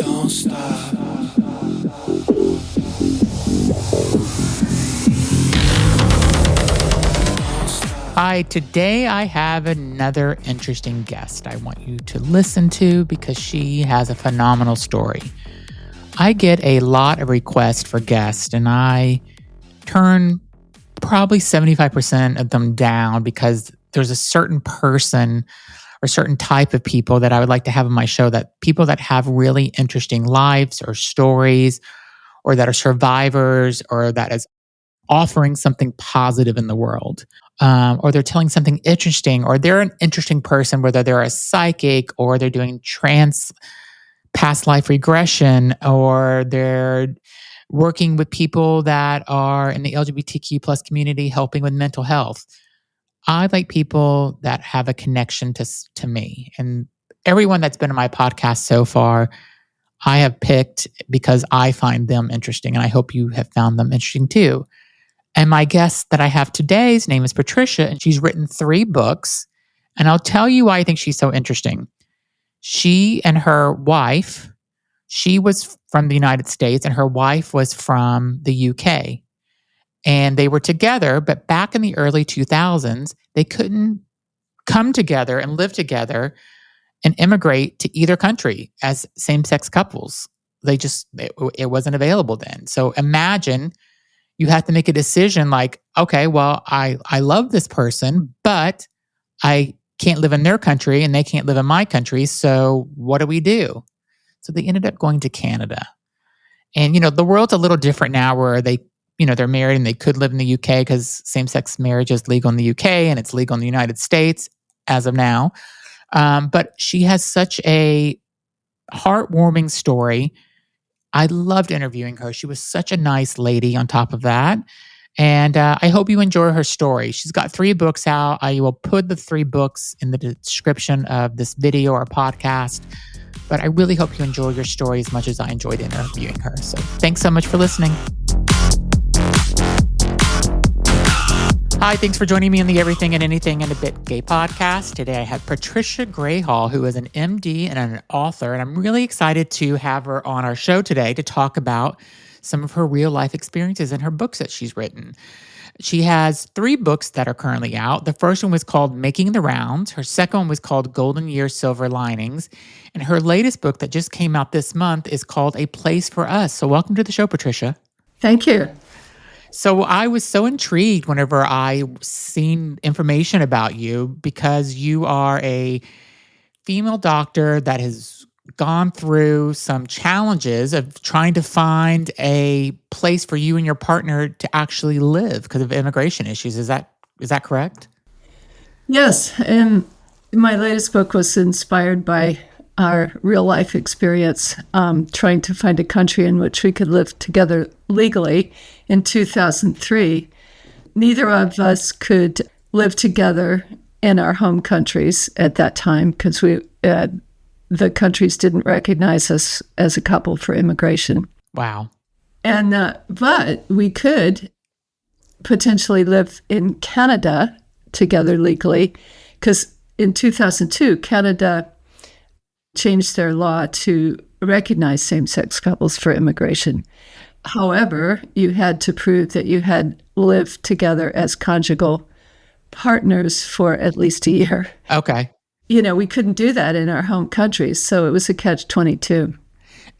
Don't stop. Hi, today I have another interesting guest I want you to listen to because she has a phenomenal story. I get a lot of requests for guests, and I turn probably 75% of them down because there's a certain person or certain type of people that I would like to have on my show, that people that have really interesting lives or stories, or that are survivors, or that is offering something positive in the world, or they're telling something interesting, or they're an interesting person, whether they're a psychic or they're doing past life regression, or they're working with people that are in the LGBTQ plus community, helping with mental health. I like people that have a connection to me. And everyone that's been on my podcast so far, I have picked because I find them interesting. And I hope you have found them interesting too. And my guest that I have today's name is Patricia, and she's written 3 books. And I'll tell you why I think she's so interesting. She and her wife, she was from the United States and her wife was from the UK. And they were together, but back in the early 2000s, they couldn't come together and live together and immigrate to either country as same-sex couples. It wasn't available then. So imagine you have to make a decision like, okay, well, I love this person, but I can't live in their country and they can't live in my country. So what do we do? So they ended up going to Canada. And, the world's a little different now where they're married and they could live in the UK because same-sex marriage is legal in the UK and it's legal in the United States as of now. But she has such a heartwarming story. I loved interviewing her. She was such a nice lady on top of that. And I hope you enjoy her story. She's got 3 books out. I will put the 3 books in the description of this video or podcast. But I really hope you enjoy your story as much as I enjoyed interviewing her. So thanks so much for listening. Hi, thanks for joining me on the Everything and Anything and a Bit Gay podcast. Today I have Patricia Grayhall, who is an MD and an author, and I'm really excited to have her on our show today to talk about some of her real life experiences and her books that she's written. She has 3 books that are currently out. The first one was called Making the Rounds. Her second one was called Golden Years, Silver Linings. And her latest book that just came out this month is called A Place for Us. So welcome to the show, Patricia. Thank you. So I was so intrigued whenever I seen information about you because you are a female doctor that has gone through some challenges of trying to find a place for you and your partner to actually live because of immigration issues. Is that correct? Yes, and my latest book was inspired by our real life experience trying to find a country in which we could live together legally in 2003. Neither of us could live together in our home countries at that time because the countries didn't recognize us as a couple for immigration. Wow. And but we could potentially live in Canada together legally because in 2002, Canada changed their law to recognize same-sex couples for immigration. However, you had to prove that you had lived together as conjugal partners for at least a year. Okay. We couldn't do that in our home countries, so it was a catch-22.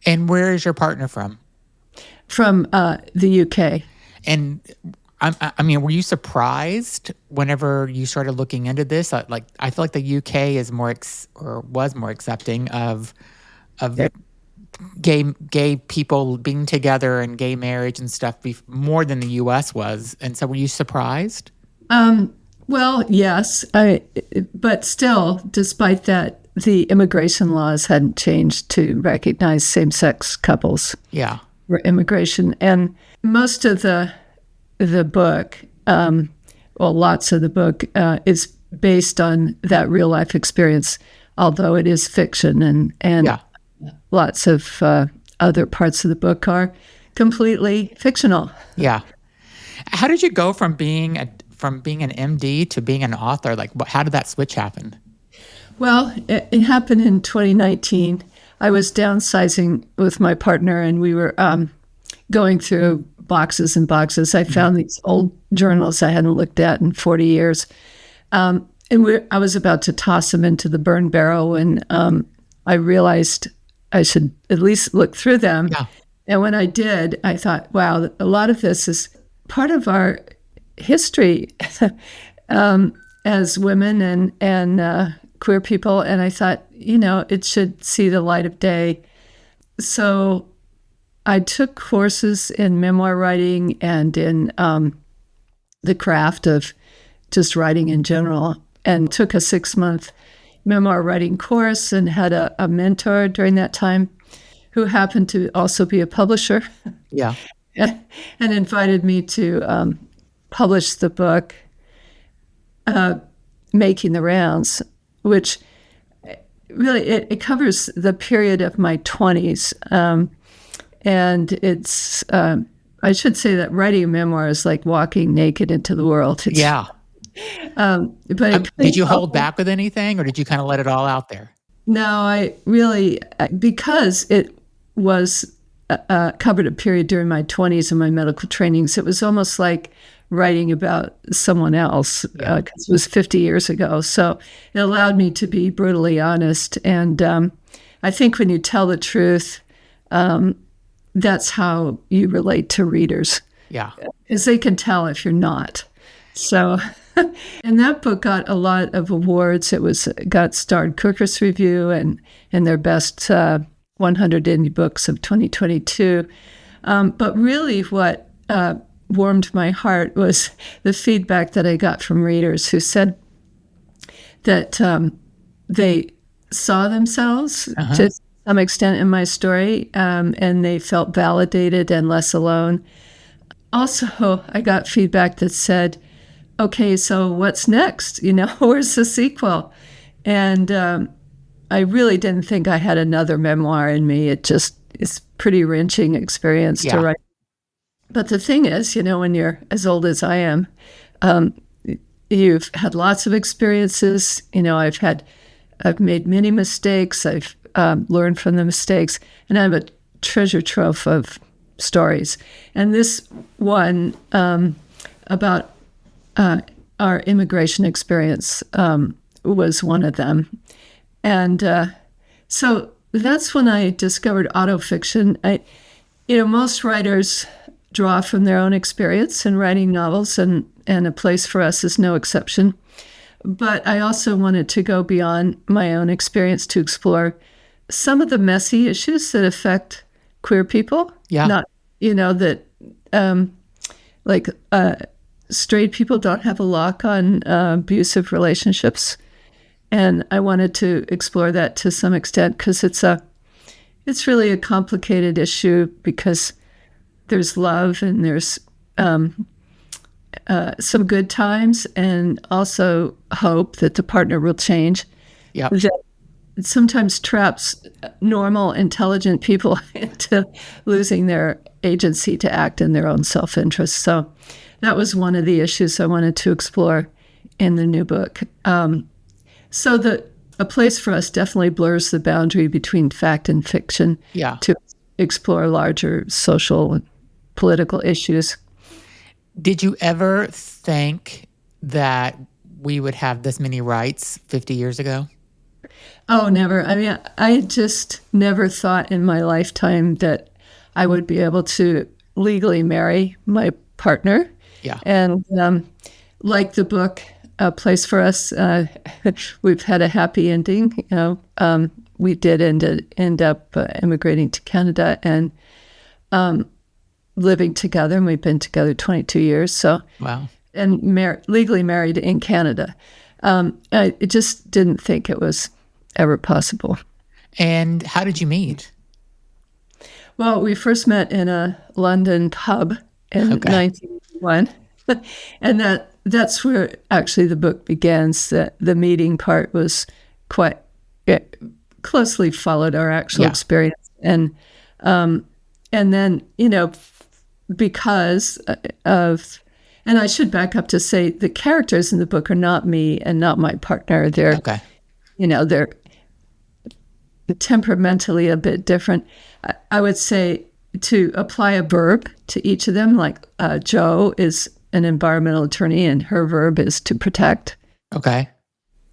And where is your partner from? From the UK. And were you surprised whenever you started looking into this? I feel like the UK is was more accepting of gay people being together and gay marriage and stuff more than the US was. And so were you surprised? Well, yes. But still, despite that, the immigration laws hadn't changed to recognize same-sex couples. Yeah. For immigration. And most of the book, lots of the book is based on that real life experience, although it is fiction and yeah. Lots of other parts of the book are completely fictional. Yeah. How did you go from being an MD to being an author? How did that switch happen? Well, it happened in 2019. I was downsizing with my partner, and we were going through boxes and boxes. I found these old journals I hadn't looked at in 40 years. And I was about to toss them into the burn barrel, and I realized I should at least look through them. Yeah. And when I did, I thought, wow, a lot of this is part of our history as women and queer people. And I thought, it should see the light of day. So I took courses in memoir writing and in the craft of just writing in general, and took a 6-month memoir writing course and had a mentor during that time who happened to also be a publisher. Yeah. And invited me to publish the book, Making the Rounds, which really, it covers the period of my 20s. And it's, I should say that writing a memoir is like walking naked into the world. Yeah. But did you hold back with anything, or did you kind of let it all out there? No, I really, because it was covered a period during my 20s and my medical trainings, it was almost like writing about someone else, because it was 50 years ago. So it allowed me to be brutally honest. And I think when you tell the truth, that's how you relate to readers. Yeah. Because they can tell if you're not. So, and that book got a lot of awards. It got starred Kirkus Review and their best 100 indie books of 2022. But really what warmed my heart was the feedback that I got from readers who said that they saw themselves to some extent in my story, and they felt validated and less alone. Also, I got feedback that said, okay, so what's next? Where's the sequel? And I really didn't think I had another memoir in me. It's a pretty wrenching experience to write. But the thing is, when you're as old as I am, you've had lots of experiences. I've made many mistakes. I've learned from the mistakes, and I have a treasure trove of stories. And this one about our immigration experience was one of them. And so that's when I discovered autofiction. Most writers draw from their own experience in writing novels, and A Place for Us is no exception. But I also wanted to go beyond my own experience to explore some of the messy issues that affect queer people. Yeah. Not, that straight people don't have a lock on abusive relationships. And I wanted to explore that to some extent because it's really a complicated issue, because there's love and there's some good times and also hope that the partner will change. Yeah. That sometimes traps normal, intelligent people into losing their agency to act in their own self-interest. So that was one of the issues I wanted to explore in the new book. So A Place for Us definitely blurs the boundary between fact and fiction to explore larger social and political issues. Did you ever think that we would have this many rights 50 years ago? Oh, never. I mean, I just never thought in my lifetime that I would be able to legally marry my partner. Yeah. And like the book, A Place for Us, we've had a happy ending. We did end up immigrating to Canada and living together, and we've been together 22 years. So, wow. And legally married in Canada. I just didn't think it was ever possible. And how did you meet? Well, we first met in a London pub in 1981. And that's where actually the book begins. The meeting part was quite closely followed our actual experience. And then, because of, and I should back up to say the characters in the book are not me and not my partner. They're, temperamentally a bit different. I would say to apply a verb to each of them, like Jo is an environmental attorney and her verb is to protect. Okay.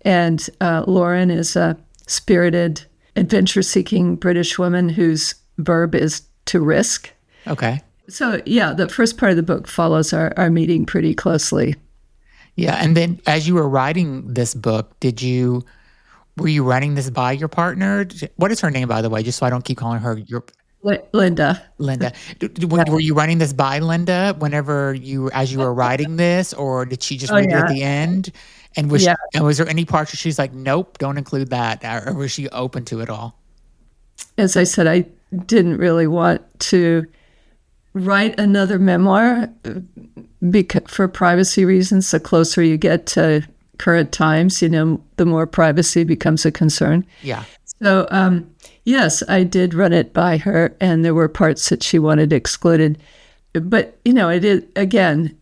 And Lauren is a spirited, adventure-seeking British woman whose verb is to risk. Okay. So, yeah, the first part of the book follows our meeting pretty closely. Yeah. And then as you were writing this book, were you writing this by your partner? What is her name, by the way, just so I don't keep calling her your... Linda. Linda. Were you writing this by Linda as you were writing this, or did she just read it at the end? And was there any parts where she's like, nope, don't include that? Or was she open to it all? As I said, I didn't really want to write another memoir for privacy reasons. The closer you get to current times, the more privacy becomes a concern. Yeah. So, yes, I did run it by her, and there were parts that she wanted excluded. But, it is, again,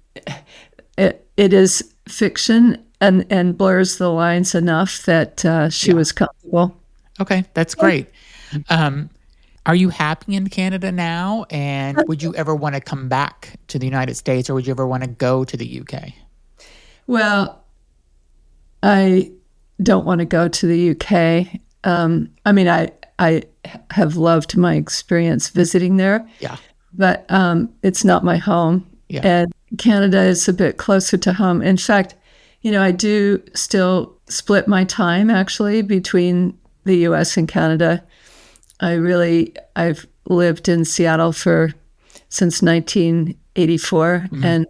it is fiction and blurs the lines enough that she was comfortable. Okay, that's great. Are you happy in Canada now? And would you ever want to come back to the United States, or would you ever want to go to the UK? Well, I don't want to go to the UK. I have loved my experience visiting there. Yeah. But it's not my home. Yeah. And Canada is a bit closer to home. In fact, I do still split my time actually between the US and Canada. I've lived in Seattle since 1984, and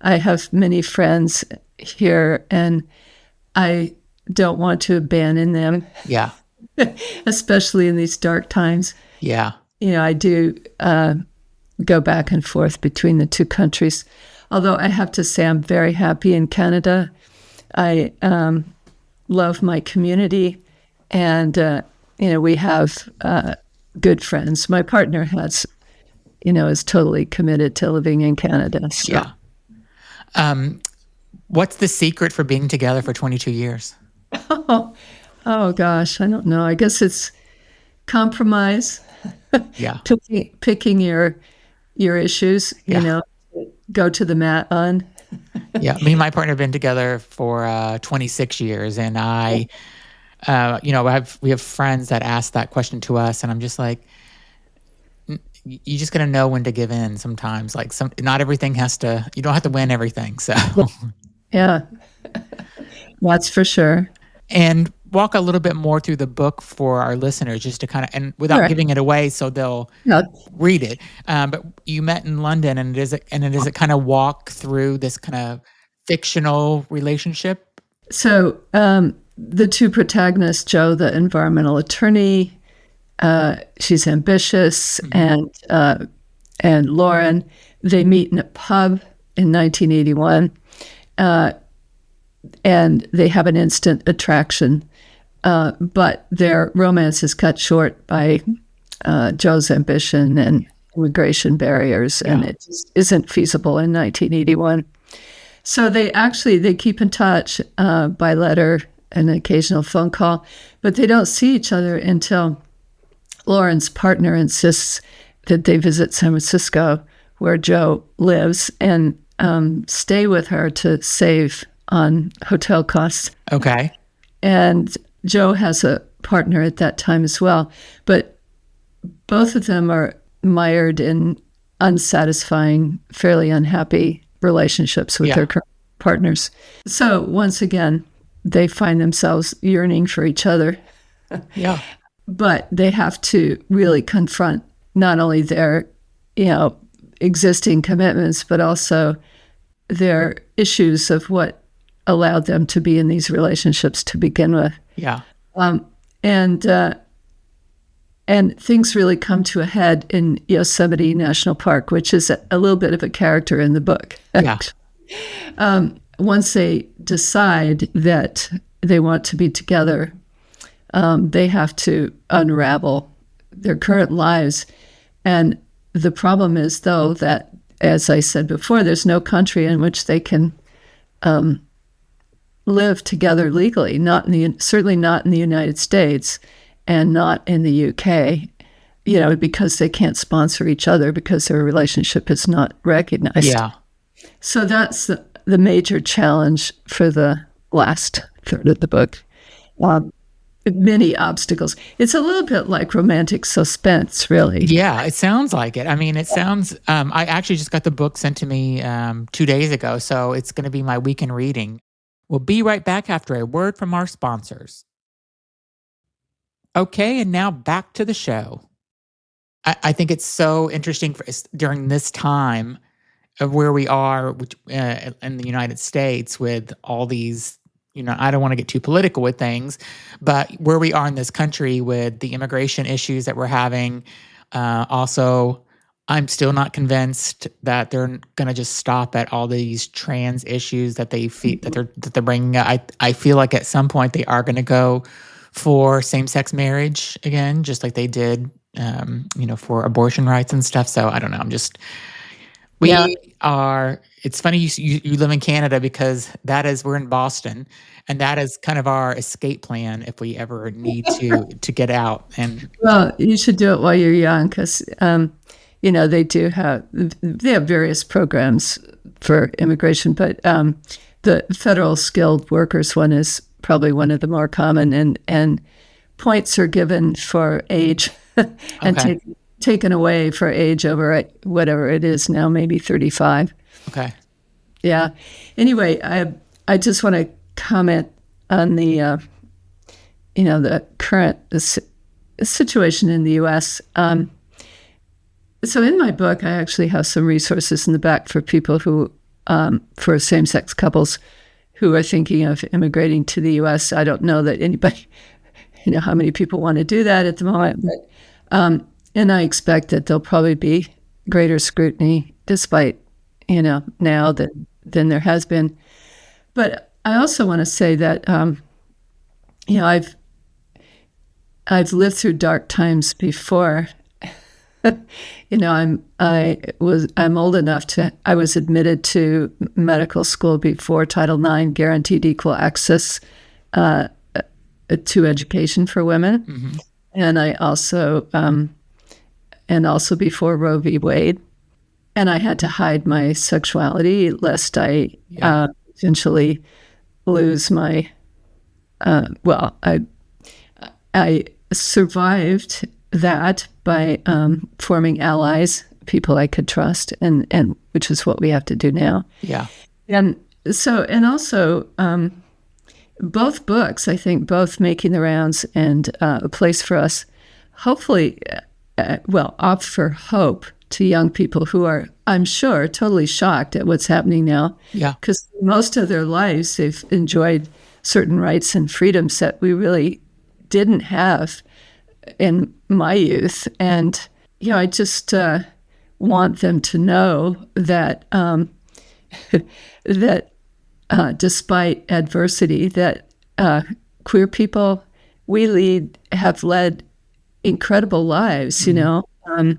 I have many friends here, and I don't want to abandon them. Yeah. Especially in these dark times. Yeah. I do go back and forth between the two countries. Although I have to say I'm very happy in Canada. I love my community, and we have good friends. My partner is totally committed to living in Canada. So. Yeah. What's the secret for being together for 22 years? Oh gosh, I don't know. I guess it's compromise. Yeah. Picking your issues, go to the mat on. Yeah. Me and my partner have been together for 26 years, and we have friends that ask that question to us, and I'm just like, you just got to know when to give in sometimes. Like not everything you don't have to win everything. So yeah, that's for sure. And walk a little bit more through the book for our listeners, just to kind of, and without giving it away, so they'll read it. But you met in London, and does it kind of walk through this kind of fictional relationship? So the two protagonists, Jo, the environmental attorney, she's ambitious, and Lauren, they meet in a pub in 1981. And they have an instant attraction, but their romance is cut short by Jo's ambition and immigration barriers, and it just isn't feasible in 1981. So they keep in touch by letter and an occasional phone call, but they don't see each other until Lauren's partner insists that they visit San Francisco, where Jo lives, and stay with her to save on hotel costs. Okay. And Jo has a partner at that time as well. But both of them are mired in unsatisfying, fairly unhappy relationships with their current partners. So once again, they find themselves yearning for each other. Yeah. But they have to really confront not only their, existing commitments, but also their issues of what allowed them to be in these relationships to begin with. Yeah. And things really come to a head in Yosemite National Park, which is a little bit of a character in the book. Yeah. Once they decide that they want to be together, they have to unravel their current lives. And the problem is, though, that, as I said before, there's no country in which they can live together legally, certainly not in the United States. and not in the UK, because they can't sponsor each other because their relationship is not recognized. Yeah. So that's the major challenge for the last third of the book. Many obstacles. It's a little bit like romantic suspense, really. Yeah, it sounds like it. I mean, it sounds, I actually just got the book sent to me 2 days ago, so it's going to be my weekend reading. We'll be right back after a word from our sponsors. Okay, and now back to the show. I think it's so interesting during this time of where we are in the United States with all these, I don't want to get too political with things, but where we are in this country with the immigration issues that we're having. Also, I'm still not convinced that they're going to just stop at all these trans issues that they're bringing up. I feel like at some point they are going to go for same-sex marriage again, just like they did, for abortion rights and stuff. So I don't know. It's funny you live in Canada because we're in Boston, and that is kind of our escape plan if we ever need to get out. And well, you should do it while you're young because, they have various programs for immigration, but the federal skilled workers one is probably one of the more common, and points are given for age and taken away for age over whatever it is now, maybe 35. Okay. Yeah. Anyway, I just want to comment on the current situation in the U.S. So in my book, I actually have some resources in the back for people for same-sex couples who are thinking of immigrating to the U.S. I don't know that anybody, how many people want to do that at the moment, but and I expect that there'll probably be greater scrutiny despite, now than there has been. But I also want to say that, I've lived through dark times before. I'm old enough I was admitted to medical school before Title IX guaranteed equal access to education for women. Mm-hmm. And I also, before Roe v. Wade. And I had to hide my sexuality lest I eventually lose my, I survived that by forming allies, people I could trust, and which is what we have to do now. Yeah. And so, and also, both books, I think, both Making the Rounds and A Place for Us, hopefully, offer hope to young people who are, I'm sure, totally shocked at what's happening now. Yeah. Because most of their lives, they've enjoyed certain rights and freedoms that we really didn't have in my youth. And, I just want them to know that that despite adversity, that queer people, have led incredible lives, mm-hmm.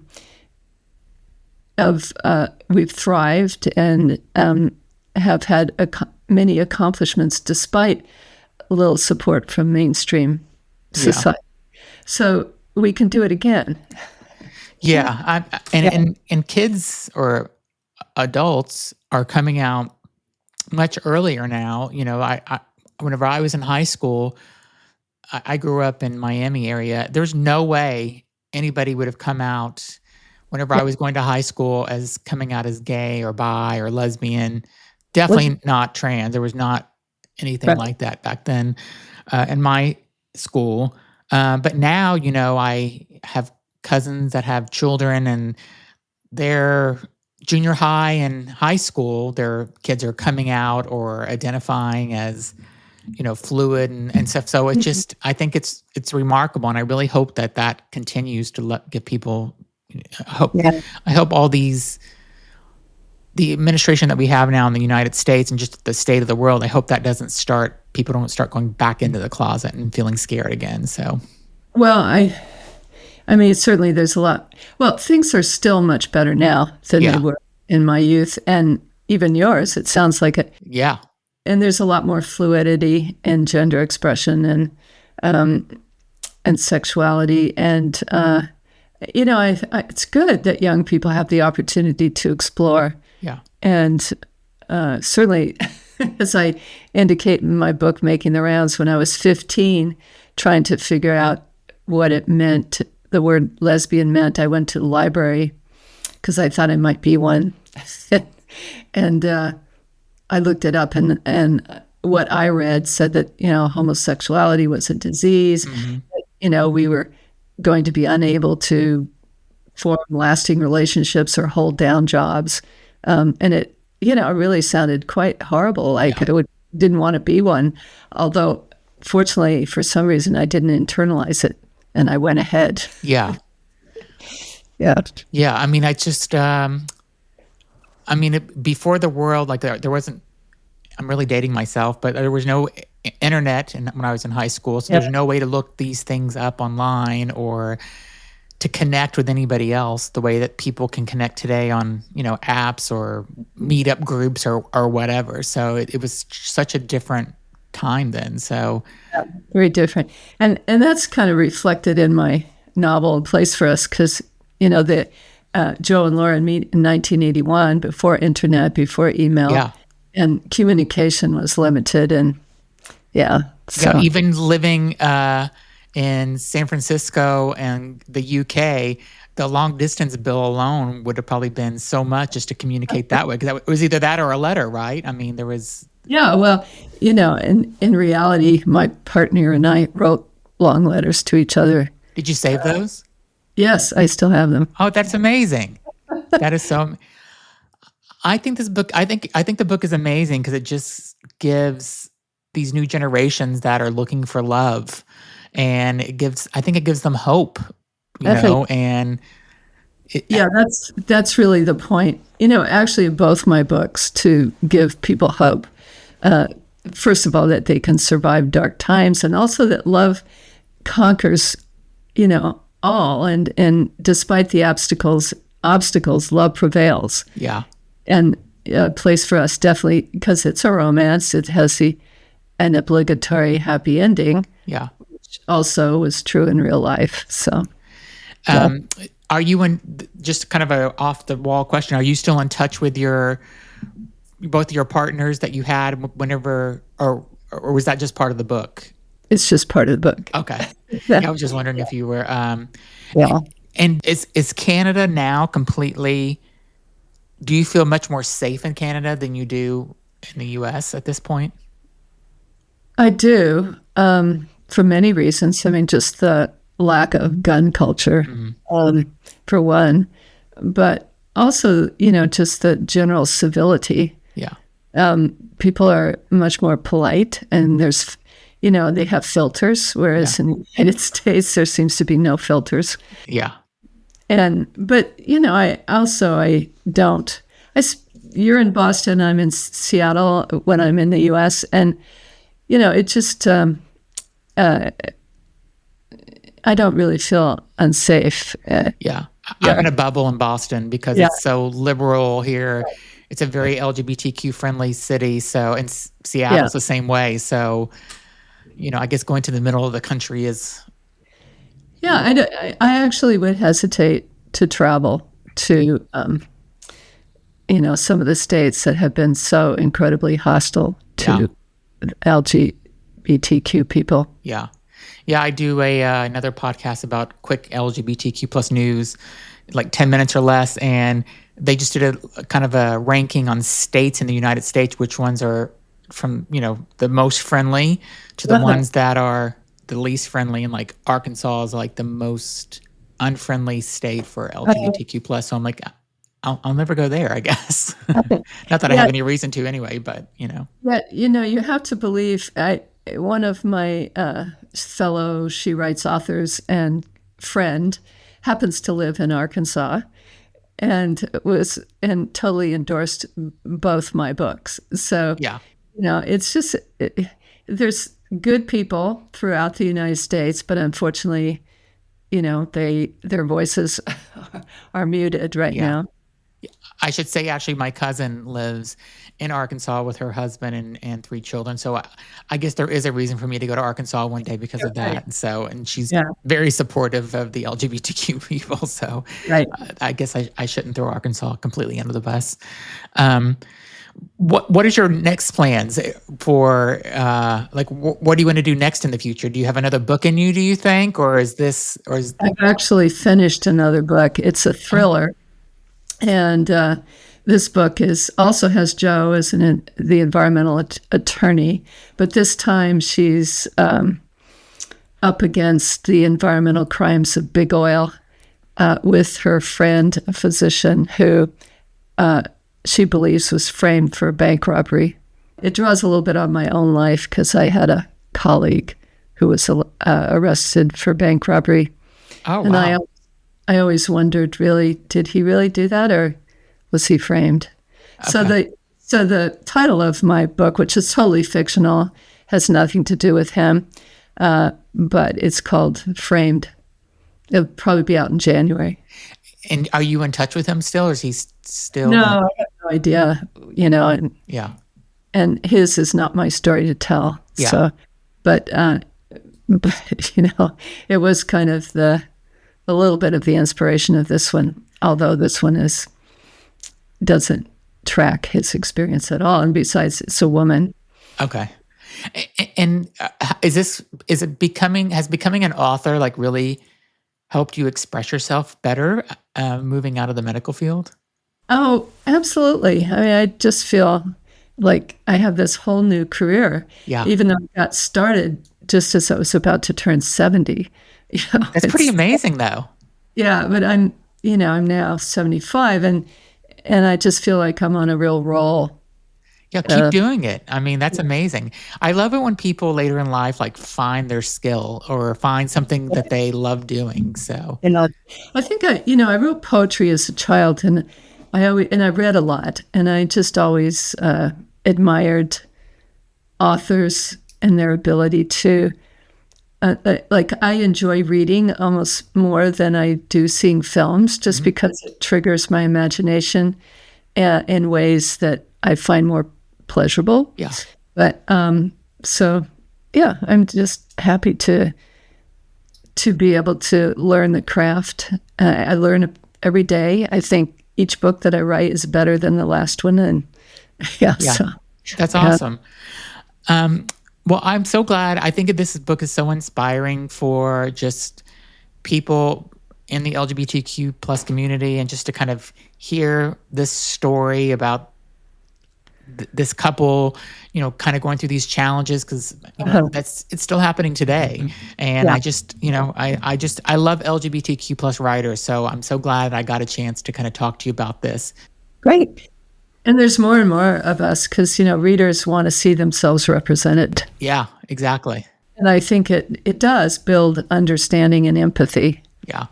We've thrived and have had many accomplishments despite little support from mainstream society. Yeah. So we can do it again. Yeah, and kids or adults are coming out much earlier now. I whenever I was in high school, I grew up in Miami area. There's no way anybody would have come out whenever I was going to high school as coming out as gay or bi or lesbian. Definitely not trans. There was not anything like that back then in my school. But now, I have cousins that have children, and they're junior high and high school. Their kids are coming out or identifying as, fluid and stuff. So it's just, I think it's remarkable, and I really hope that continues to give people hope. Yeah. I hope the administration that we have now in the United States and just the state of the world, I hope that people don't start going back into the closet and feeling scared again. So, well, I mean, certainly there's a lot. Well, things are still much better now than they were in my youth, and even yours. It sounds like it. Yeah. And there's a lot more fluidity in gender expression, and and sexuality. And, it's good that young people have the opportunity to explore. Yeah. And certainly, as I indicate in my book, Making the Rounds, when I was 15, trying to figure out what it meant, the word lesbian meant, I went to the library because I thought I might be one. And I looked it up, and what I read said that, homosexuality was a disease. Mm-hmm. We were going to be unable to form lasting relationships or hold down jobs. And it, it really sounded quite horrible. Like I didn't want to be one. Although, fortunately, for some reason, I didn't internalize it, and I went ahead. Yeah. Yeah. Yeah. I mean, before the world, like there wasn't, I'm really dating myself, but there was no internet when I was in high school. So there's no way to look these things up online or to connect with anybody else the way that people can connect today on, apps or meetup groups or whatever. So it was such a different time then. So very different. And that's kind of reflected in my novel, A Place for Us, because, Joe and Lauren meet in 1981, before internet, before email. Yeah. And communication was limited. And so. Even living in San Francisco and the UK, the long distance bill alone would have probably been so much just to communicate that way. Because it was either that or a letter, right? I mean, there was... Yeah, well, in reality, my partner and I wrote long letters to each other. Did you save those? Yes, I still have them. Oh, that's amazing. That is so... I think the book is amazing because it just gives these new generations that are looking for love, and I think it gives them hope, and that's really the point. Actually, both my books, to give people hope. First of all, that they can survive dark times, and also that love conquers, all, and despite the obstacles, love prevails. Yeah. And A Place for Us, definitely, because it's a romance, it has an obligatory happy ending. Yeah. Which also was true in real life. So, are you just kind of a off the wall question, are you still in touch with both your partners that you had whenever, or was that just part of the book? It's just part of the book. Okay. I was just wondering if you were, yeah. And is Canada now completely... Do you feel much more safe in Canada than you do in the U.S. at this point? I do, for many reasons. I mean, just the lack of gun culture, for one, but also, just the general civility. Yeah. People are much more polite, and there's, they have filters, whereas in the United States, there seems to be no filters. Yeah. But you're in Boston, I'm in Seattle when I'm in the U.S., and, it just, I don't really feel unsafe. Yeah. I'm in a bubble in Boston because it's so liberal here. It's a very LGBTQ friendly city. So, and Seattle's the same way. So, I guess going to the middle of the country is... Yeah, I actually would hesitate to travel to, some of the states that have been so incredibly hostile to LGBTQ people. Yeah. Yeah, I do another podcast about quick LGBTQ plus news, like 10 minutes or less, and they just did a kind of a ranking on states in the United States, which ones are from, the most friendly to the ones that are the least friendly, and like Arkansas is like the most unfriendly state for LGBTQ plus. So I'm like, I'll never go there, I guess. Not that I have any reason to anyway, but Yeah, you have to believe. One of my fellow She Writes authors and friend happens to live in Arkansas, and totally endorsed both my books. So it's just there's good people throughout the United States, but unfortunately, their voices are muted right now. I should say, actually, my cousin lives in Arkansas with her husband and 3 children. So I guess there is a reason for me to go to Arkansas one day because of that. Right. And so, and she's Yeah. very supportive of the LGBTQ people. So Right. I guess I shouldn't throw Arkansas completely under the bus. What is your next plans for, what do you want to do next in the future? Do you have another book in you, do you think? I've actually finished another book. It's a thriller. And this book also has Jo as the environmental attorney, but this time she's up against the environmental crimes of big oil with her friend, a physician who she believes was framed for bank robbery. It draws a little bit on my own life because I had a colleague who was arrested for bank robbery. Oh, and wow. I always wondered, really, did he really do that, or was he framed? Okay. So the title of my book, which is totally fictional, has nothing to do with him, but it's called Framed. It'll probably be out in January. And are you in touch with him still, or is he still? No, I have no idea. Yeah. And his is not my story to tell. Yeah. So, but it was kind of a little bit of the inspiration of this one, although this one doesn't track his experience at all. And besides, it's a woman. Okay. And has becoming an author like really helped you express yourself better moving out of the medical field? Oh, absolutely. I mean, I just feel like I have this whole new career, Yeah. even though I got started just as I was about to turn 70. That's pretty amazing, though. Yeah, but I'm now 75, and I just feel like I'm on a real roll. Yeah, keep doing it. I mean, that's amazing. I love it when people later in life like find their skill or find something that they love doing. So, And I think I wrote poetry as a child, and I read a lot, and I just always admired authors and their ability to. I enjoy reading almost more than I do seeing films, just because it triggers my imagination in ways that I find more pleasurable. yeah. But so yeah, I'm just happy to be able to learn the craft. I learn every day. I think each book that I write is better than the last one, and Yeah. so That's awesome. Well, I'm so glad. I think this book is so inspiring for just people in the LGBTQ plus community, and just to kind of hear this story about this couple, kind of going through these challenges, because it's still happening today. And Yeah. I just, I love LGBTQ plus writers. So I'm so glad I got a chance to kind of talk to you about this. great. And there's more and more of us because readers want to see themselves represented, Yeah, exactly. and I think it does build understanding and empathy. Yeah.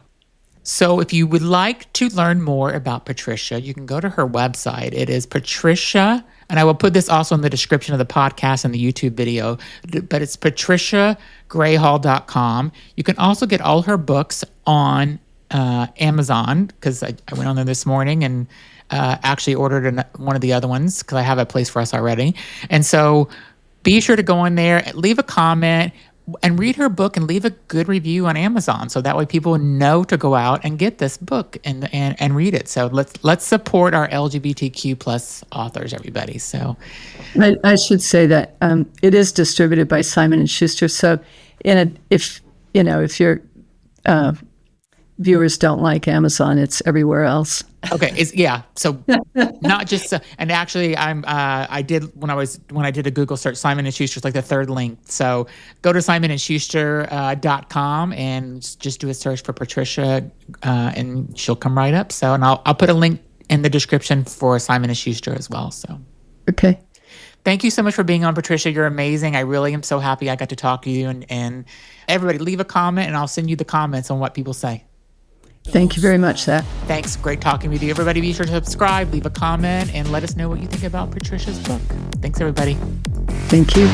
So if you would like to learn more about Patricia, you can go to her website. It is Patricia, and I will put this also in the description of the podcast and the YouTube video, but it's patriciagrayhall.com. You can also get all her books on Amazon, because I went on there this morning and actually ordered one of the other ones because I have a place for us already. And so be sure to go in there, leave a comment, and read her book and leave a good review on Amazon, so that way people know to go out and get this book and read it. So let's support our LGBTQ plus authors, everybody. So I should say that it is distributed by Simon & Schuster. So if your viewers don't like Amazon, it's everywhere else. okay, so not just and actually I did when I did a Google search, Simon & Schuster's like the third link. So go to simonandschuster.com and just do a search for Patricia, and she'll come right up. So, and I'll put a link in the description for Simon & Schuster as well. So Okay. thank you so much for being on, Patricia. You're amazing. I really am so happy I got to talk to you, and everybody leave a comment and I'll send you the comments on what people say. Thank you very much, Zach. Thanks. Great talking with you. Everybody be sure to subscribe, leave a comment, and let us know what you think about Patricia's book. Thanks, everybody. Thank you.